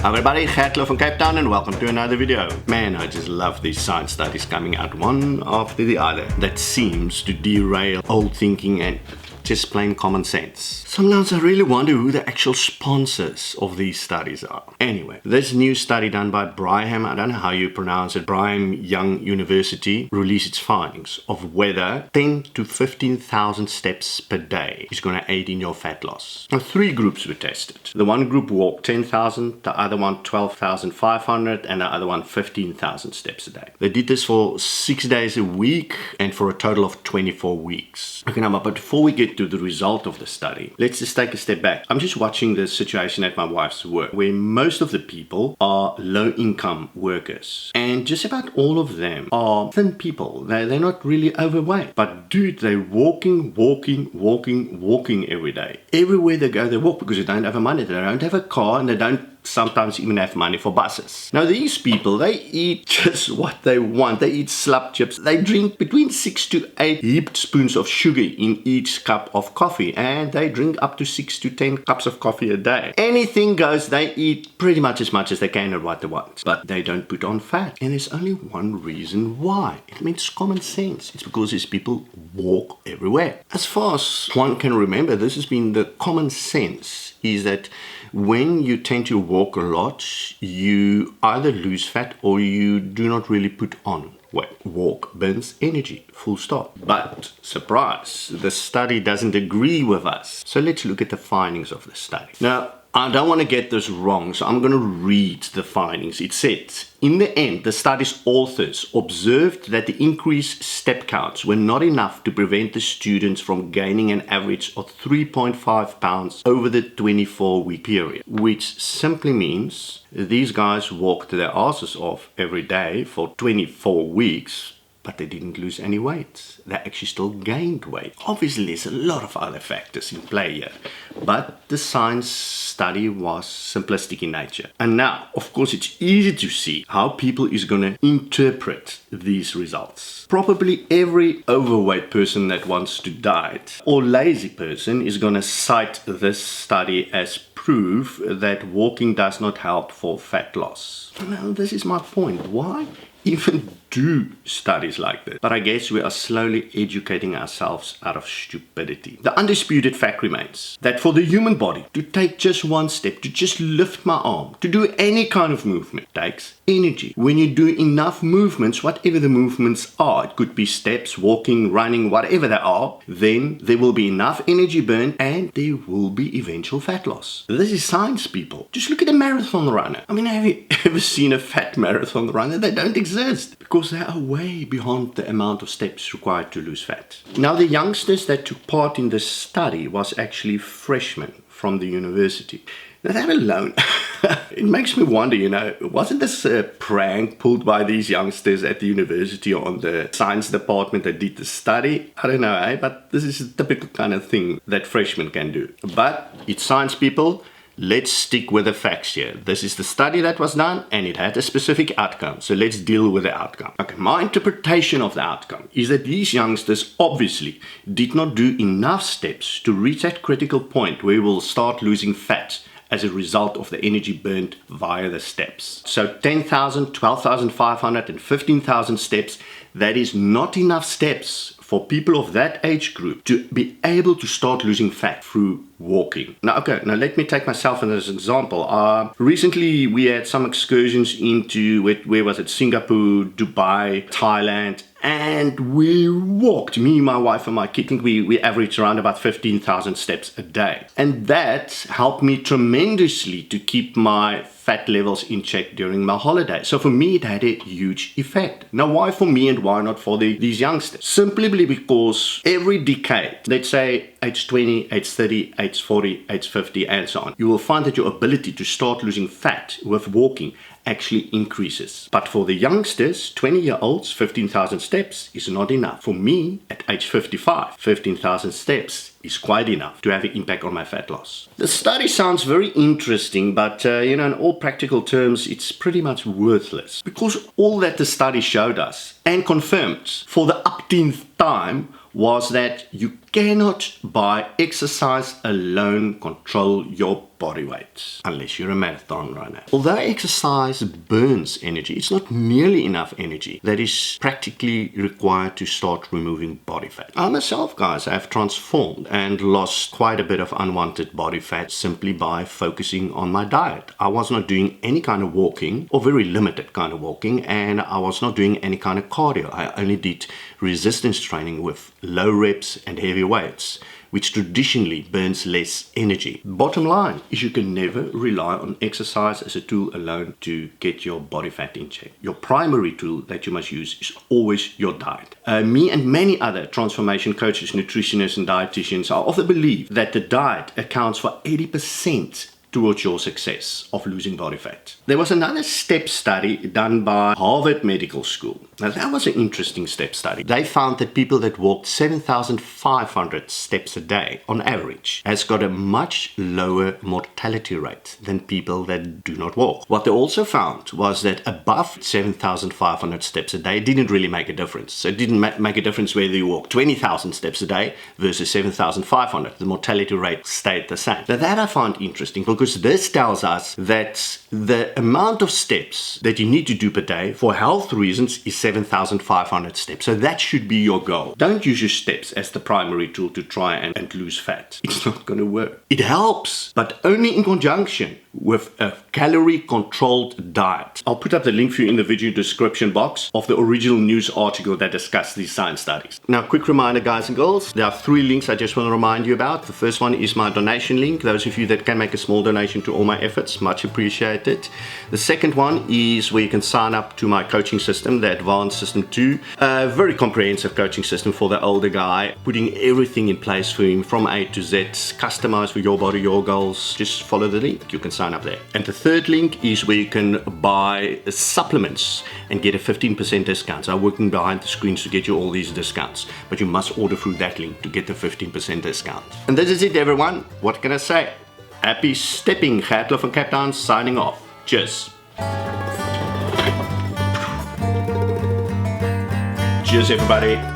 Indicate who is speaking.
Speaker 1: Hi everybody, Gertlo from Cape Town and welcome to another video. Man, I just love these science studies coming out one after the other that seems to derail old thinking and just plain common sense. Sometimes I really wonder who the actual sponsors of these studies are. Anyway, this new study done by Brigham, I don't know how you pronounce it, Brigham Young University, released its findings of whether 10 to 15,000 steps per day is going to aid in your fat loss. Now, 3 groups were tested. The one group walked 10,000, the other one 12,500, and the other one 15,000 steps a day. They did this for 6 days a week and for a total of 24 weeks. Okay, now, but before we get to the result of the study, let's just take a step back. I'm just watching the situation at my wife's work, where most of the people are low-income workers. And just about all of them are thin people. They're not really overweight. But dude, they're walking every day. Everywhere they go, they walk because they don't have money. They don't have a car and they don't sometimes even have money for buses. Now these people, they eat just what they want. They eat slab chips. They drink between 6 to 8 heaped spoons of sugar in each cup of coffee, and they drink up to 6 to 10 cups of coffee a day. Anything goes. They eat pretty much as they can and what they want, but they don't put on fat. And there's only one reason why. I mean, it's common sense. It's because these people walk everywhere. As far as one can remember, this has been the common sense, is that when you tend to walk a lot, you either lose fat or you do not really put on weight. Walk burns energy, full stop. But, surprise, the study doesn't agree with us. So let's look at the findings of the study. Now, I don't want to get this wrong, so I'm going to read the findings. It says, in the end, the study's authors observed that the increased step counts were not enough to prevent the students from gaining an average of 3.5 pounds over the 24-week period, which simply means these guys walked their asses off every day for 24 weeks, but they didn't lose any weight. They actually still gained weight. Obviously, there's a lot of other factors in play here, but the science study was simplistic in nature. And now, of course, it's easy to see how people is going to interpret these results. Probably every overweight person that wants to diet or lazy person is going to cite this study as proof that walking does not help for fat loss. Now, this is my point. Why even do studies like this? But I guess we are slowly educating ourselves out of stupidity. The undisputed fact remains that for the human body to take just one step, to just lift my arm, to do any kind of movement, takes energy. When you do enough movements, whatever the movements are, it could be steps, walking, running, whatever they are, then there will be enough energy burned and there will be eventual fat loss. This is science, people. Just look at a marathon runner. I mean, have you ever seen a fat marathon runner? They don't exist because they are way beyond the amount of steps required to lose fat. Now, the youngsters that took part in this study was actually freshmen from the university. Now, that alone, it makes me wonder, wasn't this a prank pulled by these youngsters at the university on the science department that did the study? I don't know, but this is a typical kind of thing that freshmen can do. But it's science, people. Let's stick with the facts here. This is the study that was done and it had a specific outcome. So let's deal with the outcome. Okay, my interpretation of the outcome is that these youngsters obviously did not do enough steps to reach that critical point where we will start losing fat as a result of the energy burnt via the steps. So 10,000, 12,500 and 15,000 steps, that is not enough steps for people of that age group to be able to start losing fat through walking. Now let me take myself as an example. Recently we had some excursions into, where was it? Singapore, Dubai, Thailand, and we walked, me, my wife and my kid. I think we averaged around about 15,000 steps a day. And that helped me tremendously to keep my fat levels in check during my holiday. So for me, it had a huge effect. Now, why for me and why not for these youngsters? Simply because every decade, let's say age 20, age 30, age 40, age 50, and so on, you will find that your ability to start losing fat with walking actually increases. But for the youngsters, 20-year-olds, 15,000 steps is not enough. For me, at age 55, 15,000 steps is quite enough to have an impact on my fat loss. The study sounds very interesting, but in all practical terms, it's pretty much worthless. Because all that the study showed us and confirmed for the upteenth time was that you cannot by exercise alone control your body weight, unless you're a marathon runner. Although exercise burns energy, it's not nearly enough energy that is practically required to start removing body fat. I myself, guys, have transformed and lost quite a bit of unwanted body fat simply by focusing on my diet. I was not doing any kind of walking, or very limited kind of walking, and I was not doing any kind of cardio. I only did resistance training with low reps and heavy weights, which traditionally burns less energy. Bottom line is you can never rely on exercise as a tool alone to get your body fat in check. Your primary tool that you must use is always your diet. Me and many other transformation coaches, nutritionists and dietitians are of the belief that the diet accounts for 80% towards your success of losing body fat. There was another STEP study done by Harvard Medical School. Now that was an interesting STEP study. They found that people that walked 7,500 steps a day on average has got a much lower mortality rate than people that do not walk. What they also found was that above 7,500 steps a day didn't really make a difference. So it didn't make a difference whether you walk 20,000 steps a day versus 7,500. The mortality rate stayed the same. Now that I find interesting because this tells us that the amount of steps that you need to do per day for health reasons is 7,500 steps. So that should be your goal. Don't use your steps as the primary tool to try and lose fat. It's not going to work. It helps, but only in conjunction with a calorie-controlled diet. I'll put up the link for you in the video description box of the original news article that discussed these science studies. Now, quick reminder, guys and girls, there are 3 links I just want to remind you about. The first one is my donation link. Those of you that can make a small donation to all my efforts, much appreciated. The second one is where you can sign up to my coaching system, the Advanced System 2. A very comprehensive coaching system for the older guy, putting everything in place for him from A to Z, customized for your body, your goals. Just follow the link. You can sign up there. And the third link is where you can buy supplements and get a 15% discount. So I'm working behind the screens to get you all these discounts, but you must order through that link to get the 15% discount. And this is it, everyone. What can I say? Happy stepping. Gertler van Cape Town signing off. Cheers. Cheers, everybody.